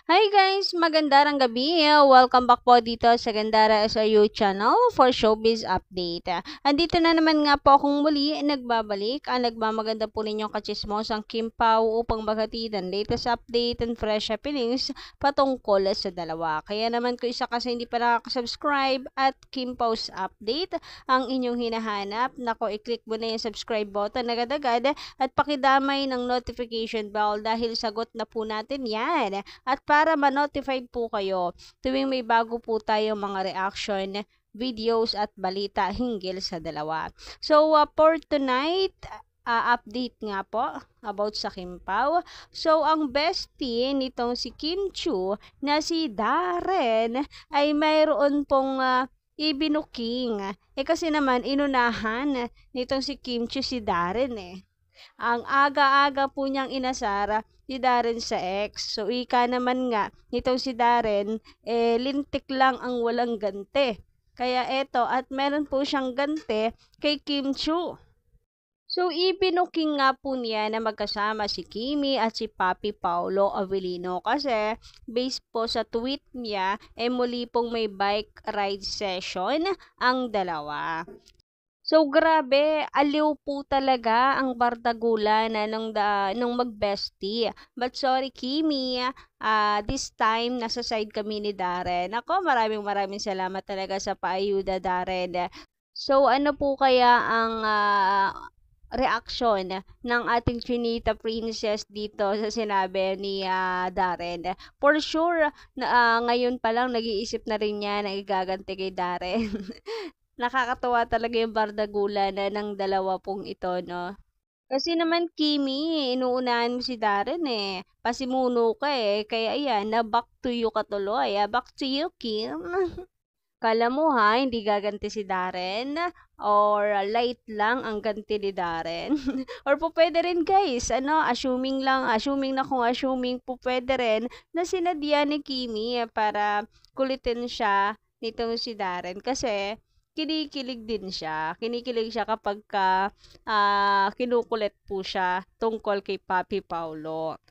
Hi guys! Magandang gabi! Welcome back po dito sa Gandara SRU channel for Showbiz Update. Andito na naman nga po akong muli nagbabalik ang nagmamaganda po ninyong kachismosang Kim Pao upang maghatid ang latest update and fresh happenings patungkol sa dalawa. Kaya naman kung isa kasi hindi pa nakaka-subscribe at Kim Pao's update ang inyong hinahanap, nako i-click mo na yung subscribe button agad-agad at pakidamay ng notification bell dahil sagot na po natin yan. At para ma-notified po kayo tuwing may bago po tayong mga reaction, videos at balita hinggil sa dalawa. So for tonight, update nga po about sa Kim Pao. So ang bestie nitong si Kim Chiu na si Darren ay mayroon pong ibinuking. Kasi naman inunahan nitong si Kim Chiu si Darren Ang aga-aga po niyang inasara si Darren sa ex. So, ika naman nga, nitong si Darren, lintik lang ang walang gante. Kaya eto, at meron po siyang gante kay Kim Chiu. So, ibinuking nga po niya na magkasama si Kimi at si Papi Paolo Avellino kasi based po sa tweet niya, muli pong may bike ride session ang dalawa. So, grabe, aliw po talaga ang bardagulan nung mag-bestie. But sorry, Kimi, this time, nasa side kami ni Darren. Ako, maraming salamat talaga sa paayuda, Darren. So, ano po kaya ang reaction ng ating Chinita Princess dito sa sinabi ni Darren? For sure, ngayon pa lang, nag-iisip na rin niya na igaganti kay Darren. Nakakatuwa talaga yung bardagulan ng dalawa pong ito, no? Kasi naman, Kimi, inuunahan mo si Darren Pasimuno ka Kaya ayan, na back to you ka tuloy. Back to you, Kim. Kala mo hindi gaganti si Darren? Or light lang ang ganti ni Darren? Or po pwede rin guys, assuming na kung assuming po pwede rin na sinadya ni Kimi para kulitin siya nitong si Darren. Kasi, kinikilig din siya. Kinikilig siya kapag kinukulit po siya tungkol kay Papi Paolo.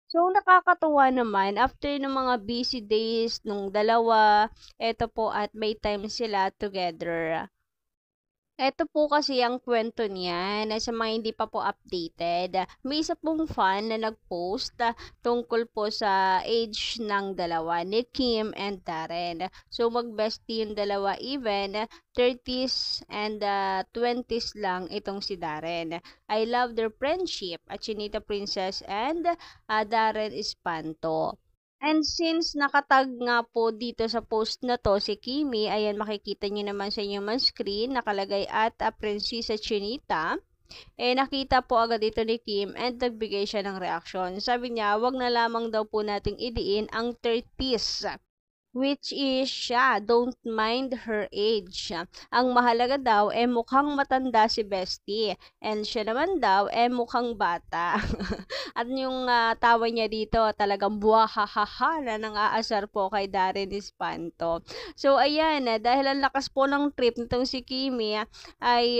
So, nakakatuwa naman, after ng mga busy days nung dalawa, eto po at may time sila together. Eto po kasi ang kwento niya na sa mga hindi pa po updated. May isa pong fan na nag-post tungkol po sa age ng dalawa ni Kim and Darren. So mag-bestie yung dalawa even 30s and 20s lang itong si Darren. I love their friendship at Chinita Princess and Darren Espanto. And since nakatag nga po dito sa post na to si Kimi, ayan makikita niyo naman sa inyong screen, nakalagay at Prinsesa Chinita. Nakita po agad dito ni Kim and nagbigay siya ng reaksyon. Sabi niya, wag na lamang daw po nating idiin ang 30s. Which is siya, don't mind her age. Ang mahalaga daw, mukhang matanda si Bestie. And siya naman daw, mukhang bata. At yung tawa niya dito, talagang buwahahaha na nang aasar po kay Darren Espanto. So, ayan, dahil ang lakas po ng trip nitong si Kimi, ay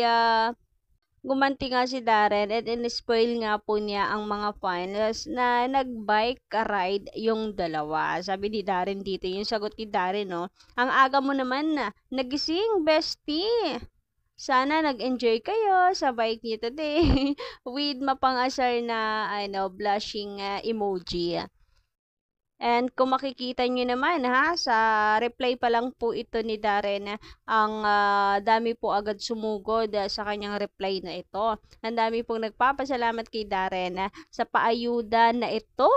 gumanti nga si Darren at in-spoil nga po niya ang mga fans na nag-bike ride yung dalawa. Sabi ni Darren dito, yung sagot ni Darren, ang aga mo naman nagising, bestie. Sana nag-enjoy kayo sa bike niyo today with mapang-asar na blushing emoji. And kung makikita nyo naman sa reply pa lang po ito ni Darren, ang dami po agad sumugod sa kanyang reply na ito. Ang dami pong nagpapasalamat kay Darren sa paayuda na ito.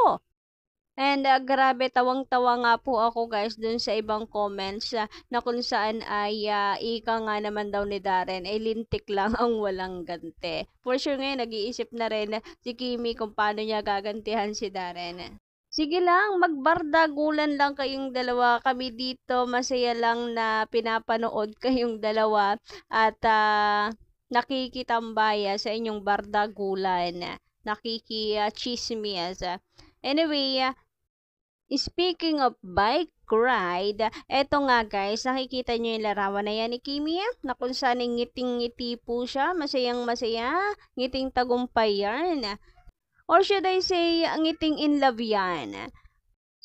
And grabe, tawang-tawa nga po ako guys dun sa ibang comments na kung saan ay ika nga naman daw ni Darren ay lintik lang ang walang gante. For sure ngayon nag-iisip na rin si Kimi kung paano niya gagantihan si Darren. Sige lang, magbardagulan lang kayong dalawa. Kami dito, masaya lang na pinapanood kayong dalawa at nakikitambaya sa inyong bardagulan. Nakikichismis. Anyway, speaking of bike ride, eto nga guys, nakikita nyo yung larawan na yan ni Kimi, na kung saan ngiting-ngiti po siya, masayang-masaya, ngiting tagumpay yan. Or should I say, ngiting in love yan.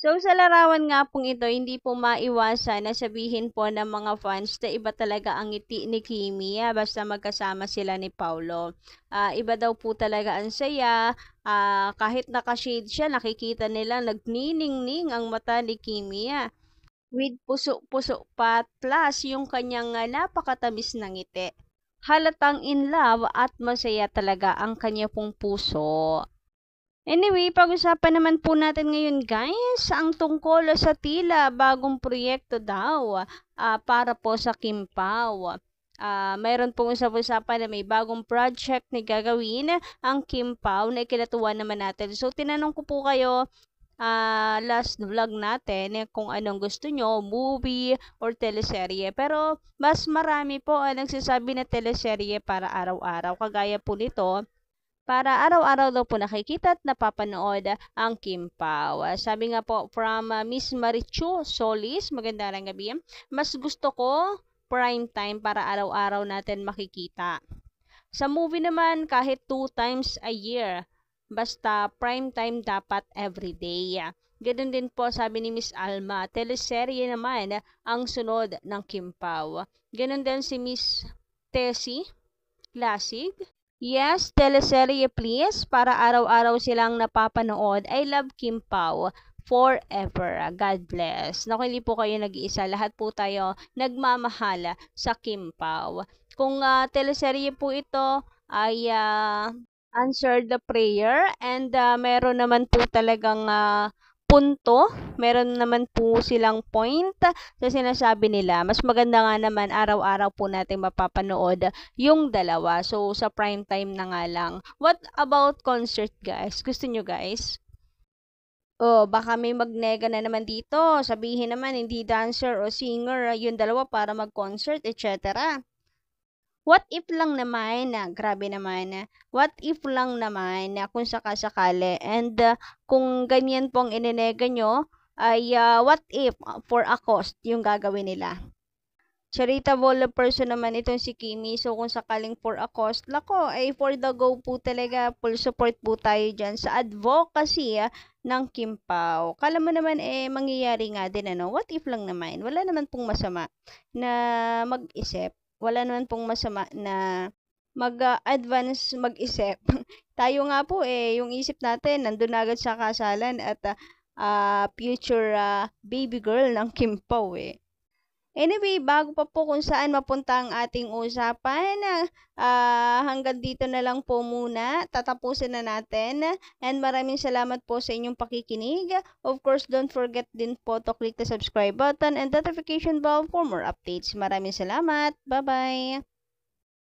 So, sa larawan nga pong ito, hindi po maiwasan na sabihin po ng mga fans na iba talaga ang ngiti ni Kimi basta magkasama sila ni Paulo. Iba daw po talaga ang saya. Kahit naka-shade siya, nakikita nila nagniningning ang mata ni Kimi. With puso-puso pa plus yung kanyang napakatamis na ngiti. Halatang in love at masaya talaga ang kanya pong puso. Anyway, pag-usapan naman po natin ngayon guys, ang tungkol sa tila bagong proyekto daw para po sa Kim Pao. Mayroon pong usap-usapan na may bagong project na gagawin ang Kim Pao na ikinatuwa naman natin. So, tinanong ko po kayo last vlog natin kung anong gusto nyo, movie or teleserye. Pero mas marami po ang nagsasabi na teleserye para araw-araw. Kagaya po nito, para araw-araw daw po nakikita at napapanood ang Kim Pao. Sabi nga po from Miss Marichu Solis, magandang gabi. Mas gusto ko prime time para araw-araw natin makikita. Sa movie naman, kahit 2 times a year. Basta prime time dapat everyday. Ganun din po sabi ni Miss Alma. Teleserye naman ang sunod ng Kim Pao. Ganun din si Miss Tessie Lasig. Yes, teleserye please. Para araw-araw silang napapanood. I love Kim Pao forever. God bless. Naku, hindi po kayo nag-iisa. Lahat po tayo nagmamahal sa Kim Pao. Kung teleserye po ito ay answer the prayer and meron naman po talagang punto, meron naman po silang point sa sinasabi nila. Mas maganda nga naman araw-araw po natin mapapanood yung dalawa. So, sa prime time na nga lang. What about concert, guys? Gusto nyo, guys? Baka may magnega na naman dito. Sabihin naman, hindi dancer o singer yung dalawa para mag-concert, etc. What if lang naman grabe naman, what if lang naman kung sakasakali and kung ganyan pong inenega nyo, ay what if for a cost yung gagawin nila. Charitable person naman itong si Kimi, so kung sakaling for a cost, lako, ay for the go po talaga, full support po tayo dyan sa advocacy ng Kim Pao. Kala mo naman mangyayari nga din what if lang naman, wala naman pong masama na mag-isip. Wala naman pong masama na mag-advance mag-isip. Tayo nga po yung isip natin nandun agad sa kasalan at future baby girl ng Kim Pao Anyway, bago pa po kung saan mapunta ang ating usapan, hanggang dito na lang po muna. Tatapusin na natin. And maraming salamat po sa inyong pakikinig. Of course, don't forget din po to click the subscribe button and notification bell for more updates. Maraming salamat. Bye-bye!